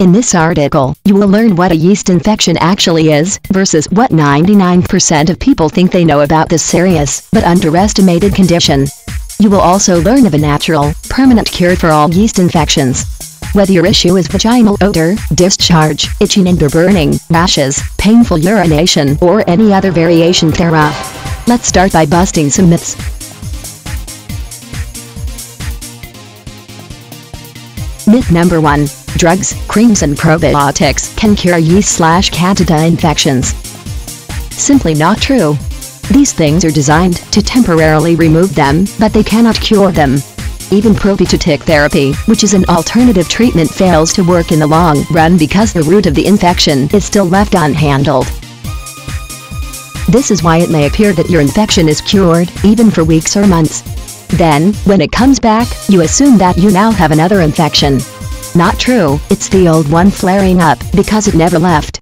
In this article, you will learn what a yeast infection actually is, versus what 99% of people think they know about this serious, but underestimated condition. You will also learn of a natural, permanent cure for all yeast infections. Whether your issue is vaginal odor, discharge, itching and burning, rashes, painful urination, or any other variation thereof. Let's start by busting some myths. Myth number 1. Drugs, creams and probiotics can cure yeast/candida infections. Simply not true. These things are designed to temporarily remove them, but they cannot cure them. Even probiotic therapy, which is an alternative treatment, fails to work in the long run because the root of the infection is still left unhandled. This is why it may appear that your infection is cured, even for weeks or months. Then, when it comes back, you assume that you now have another infection. Not true, it's the old one flaring up, because it never left.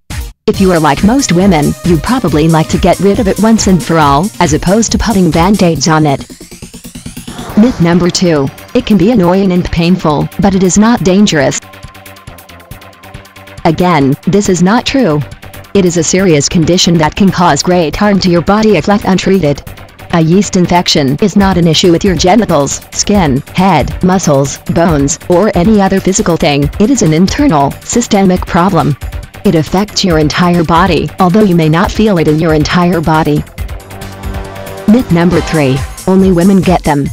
If you are like most women, you'd probably like to get rid of it once and for all, as opposed to putting band-aids on it. Myth number 2. It can be annoying and painful, but it is not dangerous. Again, this is not true. It is a serious condition that can cause great harm to your body if left untreated. A yeast infection is not an issue with your genitals, skin, head, muscles, bones, or any other physical thing. It is an internal, systemic problem. It affects your entire body, although you may not feel it in your entire body. Myth number 3. Only women get them.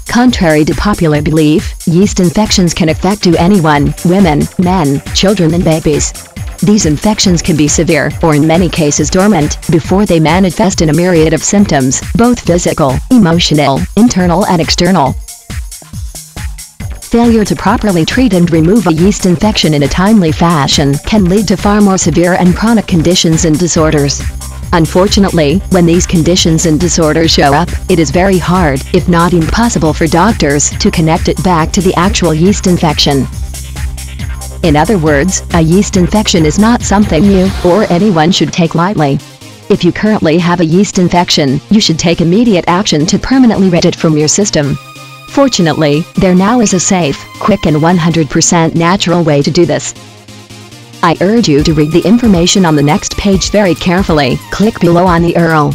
Contrary to popular belief, yeast infections can affect anyone, women, men, children and babies. These infections can be severe, or in many cases dormant, before they manifest in a myriad of symptoms, both physical, emotional, internal and external. Failure to properly treat and remove a yeast infection in a timely fashion can lead to far more severe and chronic conditions and disorders. Unfortunately, when these conditions and disorders show up, it is very hard, if not impossible, for doctors to connect it back to the actual yeast infection. In other words, a yeast infection is not something you or anyone should take lightly. If you currently have a yeast infection, you should take immediate action to permanently rid it from your system. Fortunately, there now is a safe, quick and 100% natural way to do this. I urge you to read the information on the next page very carefully. Click below on the URL.